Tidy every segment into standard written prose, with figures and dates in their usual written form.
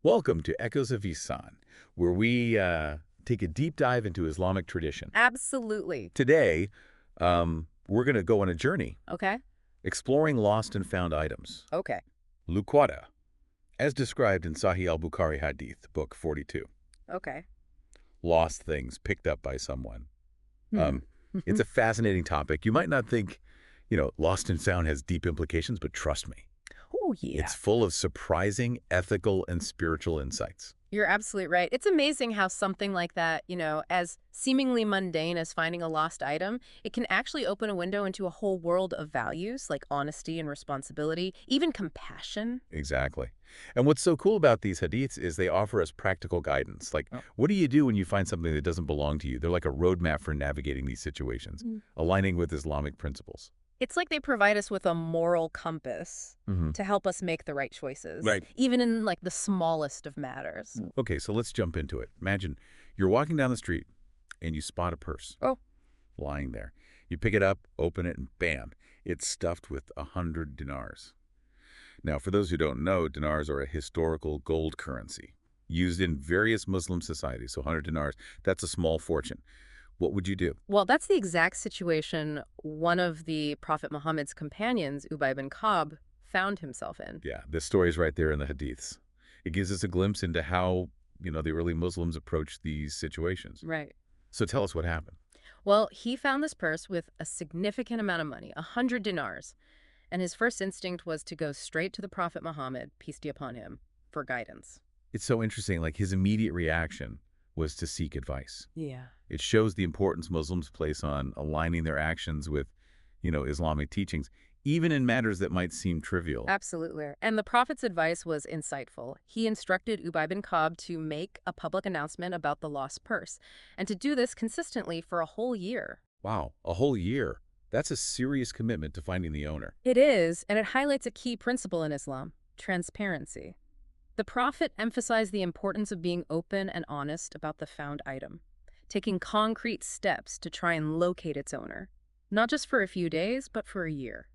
Welcome to Echoes of Ihsan, where we take a deep dive into Islamic tradition. Absolutely. Today, we're going to go on a journey Okay. exploring lost and found items. Okay. Luqata, as described in Sahih Bukhari Hadith, book 42. Okay. Lost things picked up by someone. Hmm. It's a fascinating topic. You might not think, lost and found has deep implications, but trust me, Oh, yeah. it's full of surprising ethical and spiritual insights. You're absolutely right. It's amazing how something like that, as seemingly mundane as finding a lost item, it can actually open a window into a whole world of values like honesty and responsibility, even compassion. Exactly. And what's so cool about these hadiths is they offer us practical guidance. Like, Oh. what do you do when you find something that doesn't belong to you? They're like a roadmap for navigating these situations, aligning with Islamic principles. It's like they provide us with a moral compass Hmm. to help us make the right choices, Right. even in like the smallest of matters. Okay, so let's jump into it. Imagine you're walking down the street and you spot a purse Oh. lying there. You pick it up, open it, and bam, it's stuffed with 100 dinars. Now, for those who don't know, dinars are a historical gold currency used in various Muslim societies. So 100 dinars, that's a small fortune. What would you do? Well, that's the exact situation one of the Prophet Muhammad's companions, Ubay bin Ka'b, found himself in. Yeah, this story is right there in the hadiths. It gives us a glimpse into how, the early Muslims approached these situations. Right. So tell us what happened. Well, he found this purse with a significant amount of money, 100 dinars, and his first instinct was to go straight to the Prophet Muhammad, peace be upon him, for guidance. It's so interesting, like his immediate reaction was to seek advice. Yeah. It shows the importance Muslims place on aligning their actions with, Islamic teachings, even in matters that might seem trivial. Absolutely. And the Prophet's advice was insightful. He instructed Ubay bin Ka'b to make a public announcement about the lost purse, and to do this consistently for a whole year. Wow, a whole year. That's a serious commitment to finding the owner. It is, and it highlights a key principle in Islam: transparency. The Prophet emphasized the importance of being open and honest about the found item, taking concrete steps to try and locate its owner, not just for a few days, but for a year.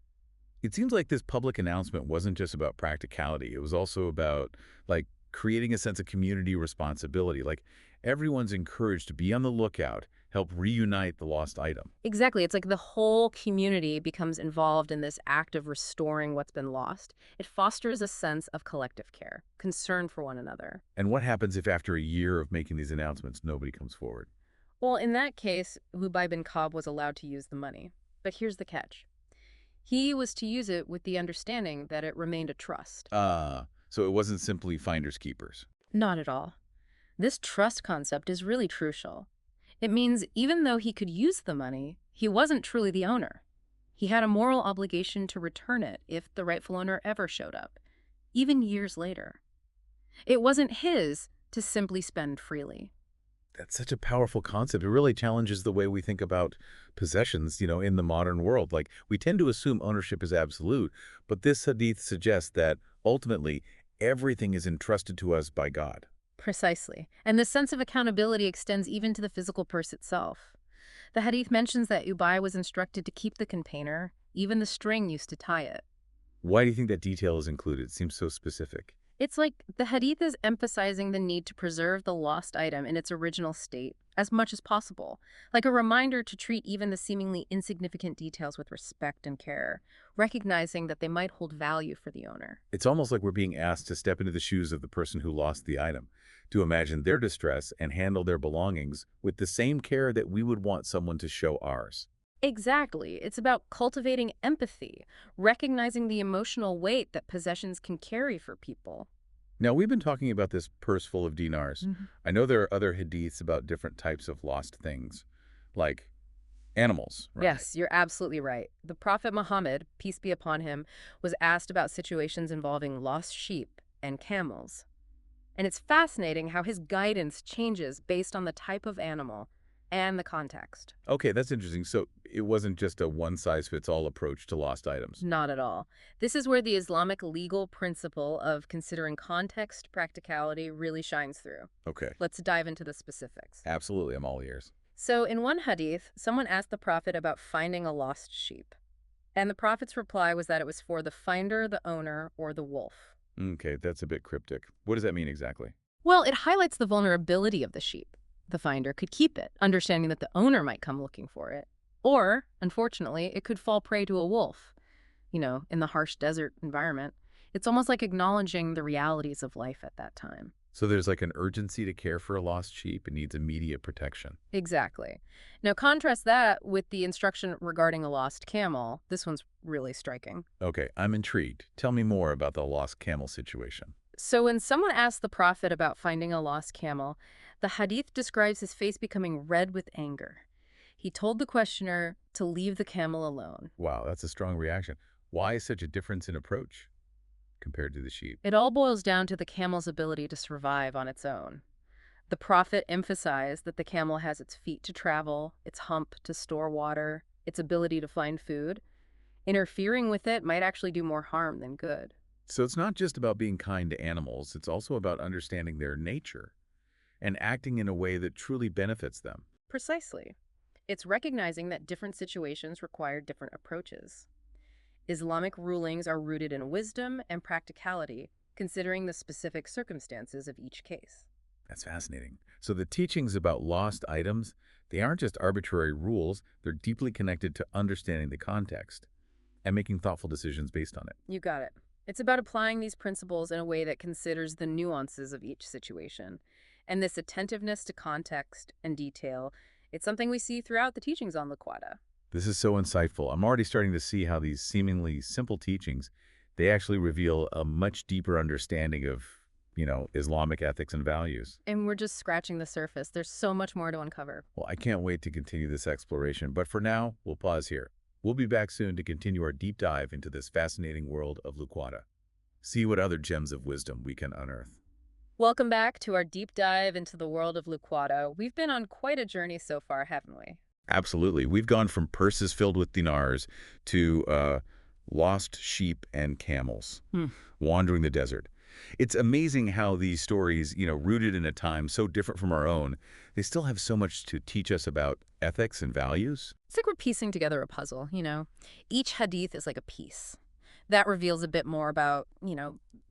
It seems like this public announcement wasn't just about practicality. It was also about, like, creating a sense of community responsibility. Like, everyone's encouraged to be on the lookout, help reunite the lost item. Exactly. It's like the whole community becomes involved in this act of restoring what's been lost. It fosters a sense of collective care, concern for one another. And what happens if after a year of making these announcements, nobody comes forward? Well, in that case, Ubay bin Ka'b was allowed to use the money. But here's the catch. He was to use it with the understanding that it remained a trust. So it wasn't simply finders keepers. Not at all. This trust concept is really crucial. It means even though he could use the money, he wasn't truly the owner. He had a moral obligation to return it if the rightful owner ever showed up, even years later. It wasn't his to simply spend freely. That's such a powerful concept. It really challenges the way we think about possessions, in the modern world. Like, we tend to assume ownership is absolute, but this hadith suggests that ultimately everything is entrusted to us by God. Precisely. And this sense of accountability extends even to the physical purse itself. The hadith mentions that Ubay was instructed to keep the container, even the string used to tie it. Why do you think that detail is included? It seems so specific. It's like the hadith is emphasizing the need to preserve the lost item in its original state as much as possible, like a reminder to treat even the seemingly insignificant details with respect and care, recognizing that they might hold value for the owner. It's almost like we're being asked to step into the shoes of the person who lost the item, to imagine their distress and handle their belongings with the same care that we would want someone to show ours. Exactly. It's about cultivating empathy, recognizing the emotional weight that possessions can carry for people. Now, we've been talking about this purse full of dinars. Mhm. I know there are other hadiths about different types of lost things, like animals, right? Yes, you're absolutely right. The Prophet Muhammad, peace be upon him, was asked about situations involving lost sheep and camels. And it's fascinating how his guidance changes based on the type of animal and the context. Okay, that's interesting. So it wasn't just a one-size-fits-all approach to lost items. Not at all. This is where the Islamic legal principle of considering context, practicality really shines through. Okay, Let's dive into the specifics. absolutely. I'm all ears. So in one hadith, someone asked the Prophet about finding a lost sheep. And the Prophet's reply was that it was for the finder, the owner, or the wolf. Okay, that's a bit cryptic. What does that mean exactly? Well, it highlights the vulnerability of the sheep. The finder could keep it, understanding that the owner might come looking for it. Or, unfortunately, it could fall prey to a wolf, in the harsh desert environment. It's almost like acknowledging the realities of life at that time. So there's like an urgency to care for a lost sheep. It needs immediate protection. Exactly. Now, contrast that with the instruction regarding a lost camel. This one's really striking. Okay, I'm intrigued. Tell me more about the lost camel situation. So when someone asked the Prophet about finding a lost camel, the Hadith describes his face becoming red with anger. He told the questioner to leave the camel alone. Wow, that's a strong reaction. Why such a difference in approach compared to the sheep? It all boils down to the camel's ability to survive on its own. The Prophet emphasized that the camel has its feet to travel, its hump to store water, its ability to find food. Interfering with it might actually do more harm than good. So it's not just about being kind to animals, it's also about understanding their nature and acting in a way that truly benefits them. Precisely. It's recognizing that different situations require different approaches. Islamic rulings are rooted in wisdom and practicality, considering the specific circumstances of each case. That's fascinating. So the teachings about lost items, they aren't just arbitrary rules, they're deeply connected to understanding the context and making thoughtful decisions based on it. You got it. It's about applying these principles in a way that considers the nuances of each situation. And this attentiveness to context and detail, it's something we see throughout the teachings on Liquada. This is so insightful. I'm already starting to see how these seemingly simple teachings, they actually reveal a much deeper understanding of, Islamic ethics and values. And we're just scratching the surface. There's so much more to uncover. Well, I can't wait to continue this exploration, but for now, we'll pause here. We'll be back soon to continue our deep dive into this fascinating world of Liquada. See what other gems of wisdom we can unearth. Welcome back to our deep dive into the world of Liquada. We've been on quite a journey so far, haven't we? Absolutely. We've gone from purses filled with dinars to lost sheep and camels wandering the desert. It's amazing how these stories, rooted in a time so different from our own, they still have so much to teach us about ethics and values. It's like we're piecing together a puzzle. Each hadith is like a piece. That reveals a bit more about,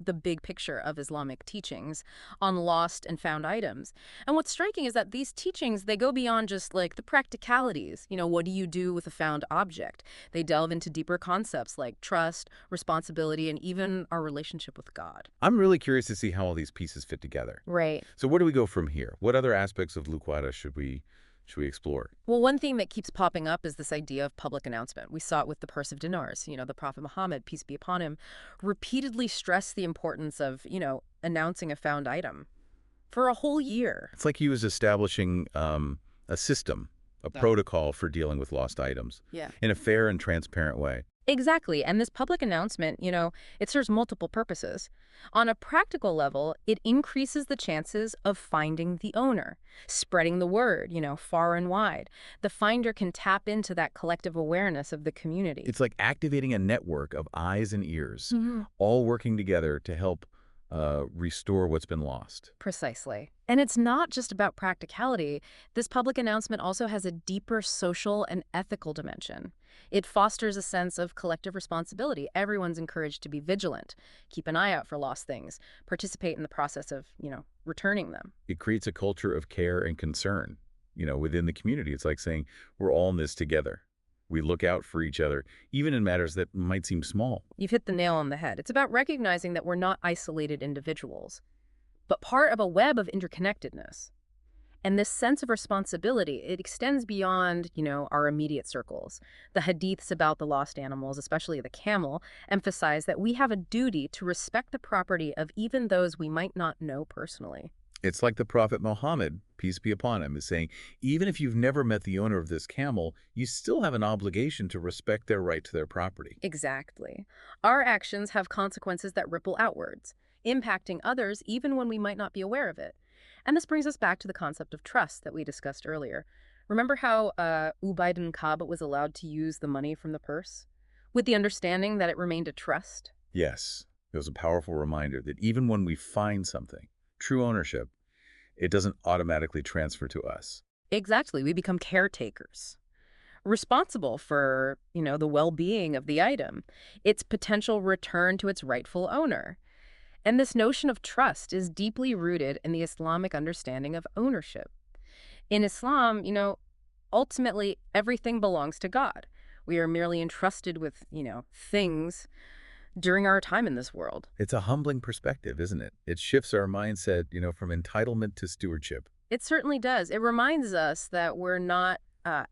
the big picture of Islamic teachings on lost and found items. And what's striking is that these teachings, they go beyond just like the practicalities. What do you do with a found object? They delve into deeper concepts like trust, responsibility, and even our relationship with God. I'm really curious to see how all these pieces fit together. Right. So where do we go from here? What other aspects of Liquada should we explore? Well, one theme that keeps popping up is this idea of public announcement. We saw it with the purse of dinars. The Prophet Muhammad, peace be upon him, repeatedly stressed the importance of, announcing a found item for a whole year. It's like he was establishing a system, a protocol for dealing with lost items in a fair and transparent way. Exactly. And this public announcement, it serves multiple purposes. On a practical level, it increases the chances of finding the owner, spreading the word, far and wide. The finder can tap into that collective awareness of the community. It's like activating a network of eyes and ears, all working together to help restore what's been lost. Precisely. And it's not just about practicality. This public announcement also has a deeper social and ethical dimension. It fosters a sense of collective responsibility. Everyone's encouraged to be vigilant, keep an eye out for lost things, participate in the process of, returning them. It creates a culture of care and concern, within the community. It's like saying, we're all in this together. We look out for each other, even in matters that might seem small. You've hit the nail on the head. It's about recognizing that we're not isolated individuals, but part of a web of interconnectedness. And this sense of responsibility, it extends beyond, our immediate circles. The hadiths about the lost animals, especially the camel, emphasize that we have a duty to respect the property of even those we might not know personally. It's like the Prophet Muhammad, peace be upon him, is saying, even if you've never met the owner of this camel, you still have an obligation to respect their right to their property. Exactly. Our actions have consequences that ripple outwards, impacting others even when we might not be aware of it. And this brings us back to the concept of trust that we discussed earlier. Remember how Ubayd bin Ka'b was allowed to use the money from the purse, with the understanding that it remained a trust? Yes, it was a powerful reminder that even when we find something, true ownership, it doesn't automatically transfer to us. Exactly. We become caretakers, responsible for, the well-being of the item, its potential return to its rightful owner. And this notion of trust is deeply rooted in the Islamic understanding of ownership. In Islam, ultimately everything belongs to God. We are merely entrusted with, things during our time in this world. It's a humbling perspective, isn't it? It shifts our mindset, from entitlement to stewardship. It certainly does. It reminds us that we're not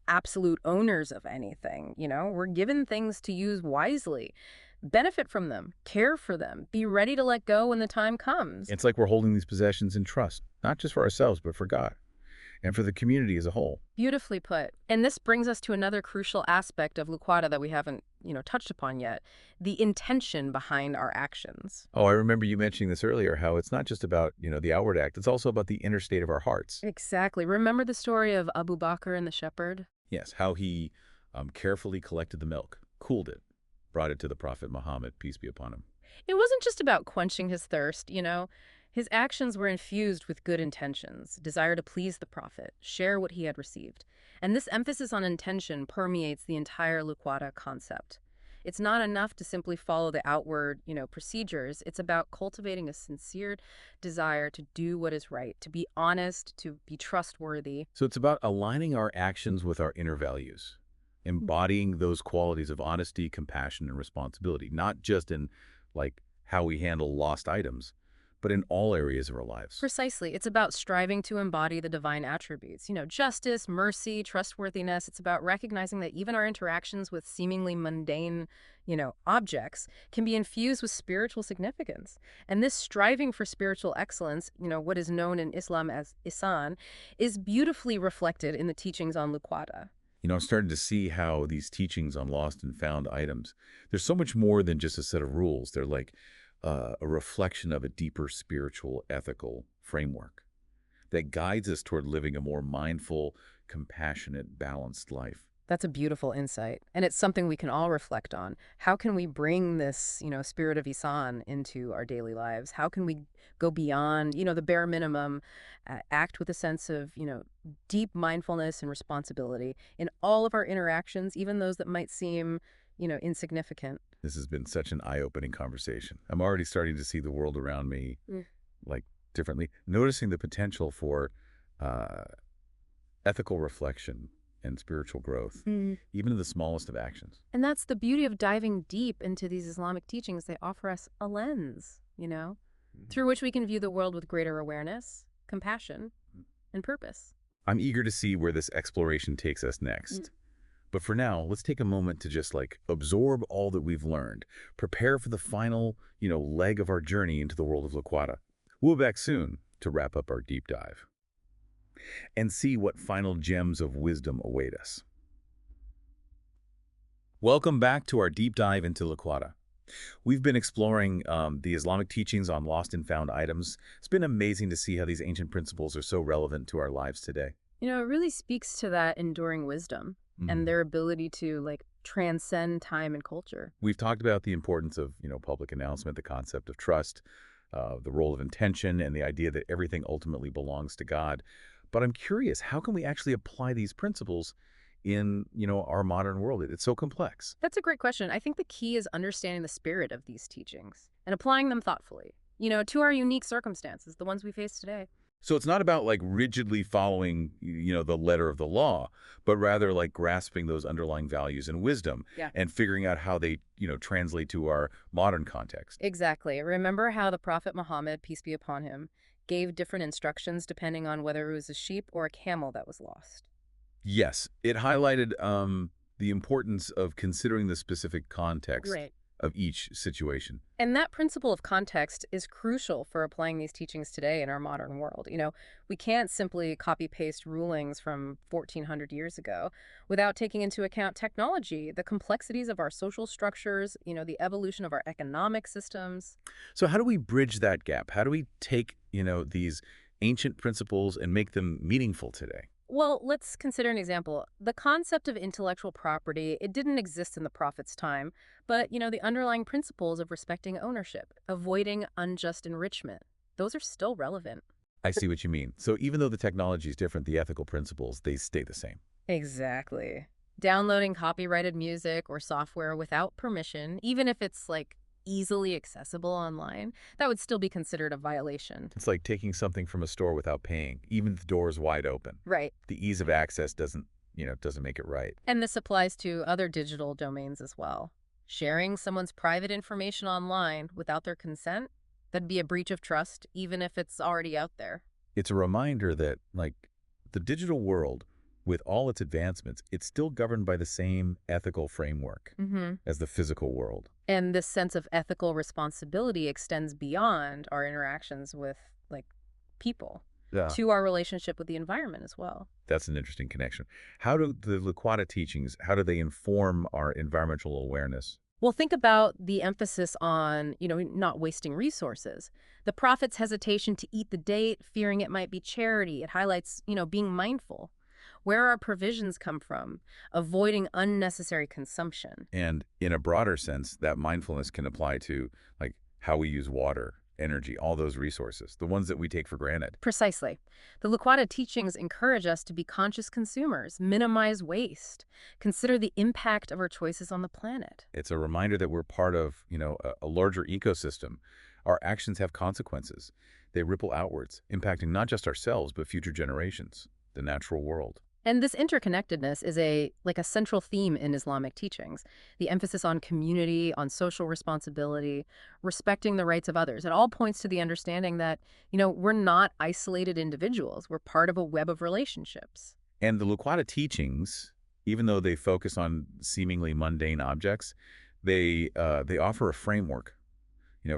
absolute owners of anything. We're given things to use wisely, benefit from them, care for them, be ready to let go when the time comes. It's like we're holding these possessions in trust, not just for ourselves, but for God and for the community as a whole. Beautifully put. And this brings us to another crucial aspect of Luqata that we haven't, touched upon yet, the intention behind our actions. Oh, I remember you mentioning this earlier, how it's not just about, the outward act, it's also about the inner state of our hearts. Exactly. Remember the story of Abu Bakr and the shepherd? Yes, how he carefully collected the milk, cooled it, brought it to the Prophet Muhammad, peace be upon him. It wasn't just about quenching his thirst. His actions were infused with good intentions, desire to please the Prophet, share what he had received. And this emphasis on intention permeates the entire Luqata concept. It's not enough to simply follow the outward, procedures. It's about cultivating a sincere desire to do what is right, to be honest, to be trustworthy. So it's about aligning our actions with our inner values, embodying those qualities of honesty, compassion, and responsibility, not just in, how we handle lost items, but in all areas of our lives. Precisely. It's about striving to embody the divine attributes, justice, mercy, trustworthiness. It's about recognizing that even our interactions with seemingly mundane, objects can be infused with spiritual significance. And this striving for spiritual excellence, what is known in Islam as Ihsan, is beautifully reflected in the teachings on Luqata. I'm starting to see how these teachings on lost and found items, there's so much more than just a set of rules. They're like a reflection of a deeper spiritual, ethical framework that guides us toward living a more mindful, compassionate, balanced life. That's a beautiful insight. And it's something we can all reflect on. How can we bring this, spirit of Ihsan into our daily lives? How can we go beyond, the bare minimum, act with a sense of, deep mindfulness and responsibility in all of our interactions, even those that might seem, insignificant? This has been such an eye-opening conversation. I'm already starting to see the world around me differently, noticing the potential for ethical reflection and spiritual growth, even in the smallest of actions. And that's the beauty of diving deep into these Islamic teachings. They offer us a lens, through which we can view the world with greater awareness, compassion, and purpose. I'm eager to see where this exploration takes us next. But for now, let's take a moment to just absorb all that we've learned, prepare for the final, leg of our journey into the world of Luqata. We'll be back soon to wrap up our deep dive and see what final gems of wisdom await us. Welcome back to our deep dive into Luqata. We've been exploring the Islamic teachings on lost and found items. It's been amazing to see how these ancient principles are so relevant to our lives today. It really speaks to that enduring wisdom and their ability to transcend time and culture. We've talked about the importance of, public announcement, the concept of trust, the role of intention, and the idea that everything ultimately belongs to God. But I'm curious, how can we actually apply these principles in, our modern world? It's so complex. That's a great question. I think the key is understanding the spirit of these teachings and applying them thoughtfully, to our unique circumstances, the ones we face today. So it's not about rigidly following, the letter of the law, but rather grasping those underlying values and wisdom and figuring out how they, translate to our modern context. Exactly. Remember how the Prophet Muhammad, peace be upon him, gave different instructions depending on whether it was a sheep or a camel that was lost? Yes. It highlighted the importance of considering the specific context of each situation. And that principle of context is crucial for applying these teachings today in our modern world. We can't simply copy-paste rulings from 1400 years ago without taking into account technology, the complexities of our social structures, the evolution of our economic systems. So how do we bridge that gap? How do we take, these ancient principles and make them meaningful today? Well, let's consider an example. The concept of intellectual property, it didn't exist in the Prophet's time, but, the underlying principles of respecting ownership, avoiding unjust enrichment, those are still relevant. I see what you mean. So even though the technology is different, the ethical principles, they stay the same. Exactly. Downloading copyrighted music or software without permission, even if it's easily accessible online, that would still be considered a violation. It's like taking something from a store without paying, even if the door is wide open. Right. The ease of access doesn't make it right. And this applies to other digital domains as well. Sharing someone's private information online without their consent, that'd be a breach of trust, even if it's already out there. It's a reminder that, like, the digital world, with all its advancements, it's still governed by the same ethical framework as the physical world. And this sense of ethical responsibility extends beyond our interactions with, like, people Yeah. to our relationship with the environment as well. That's an interesting connection. How do the Liquata teachings, how do they inform our environmental awareness? Well, think about the emphasis on, not wasting resources. The Prophet's hesitation to eat the date, fearing it might be charity. It highlights, being mindful. Where our provisions come from, avoiding unnecessary consumption. And in a broader sense, that mindfulness can apply to, like, how we use water, energy, all those resources, the ones that we take for granted. Precisely. The Liquata teachings encourage us to be conscious consumers, minimize waste, consider the impact of our choices on the planet. It's a reminder that we're part of, a larger ecosystem. Our actions have consequences. They ripple outwards, impacting not just ourselves, but future generations, the natural world. And this interconnectedness is a central theme in Islamic teachings. The emphasis on community, on social responsibility, respecting the rights of others. It all points to the understanding that, we're not isolated individuals. We're part of a web of relationships. And the Liquata teachings, even though they focus on seemingly mundane objects, they offer a framework,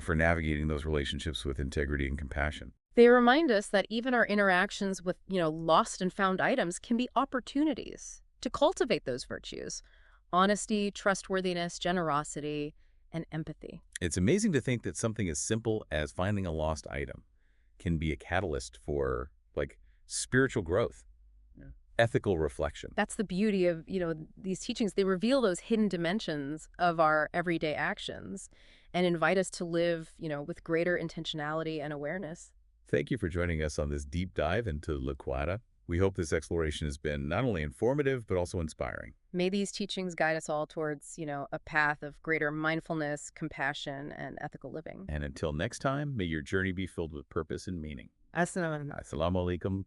for navigating those relationships with integrity and compassion. They remind us that even our interactions with, lost and found items can be opportunities to cultivate those virtues: honesty, trustworthiness, generosity, and empathy. It's amazing to think that something as simple as finding a lost item can be a catalyst for, like, spiritual growth, ethical reflection. That's the beauty of, these teachings. They reveal those hidden dimensions of our everyday actions and invite us to live, with greater intentionality and awareness. Thank you for joining us on this deep dive into Liquata. We hope this exploration has been not only informative, but also inspiring. May these teachings guide us all towards, a path of greater mindfulness, compassion, and ethical living. And until next time, may your journey be filled with purpose and meaning. Assalamu Assalamu alaikum.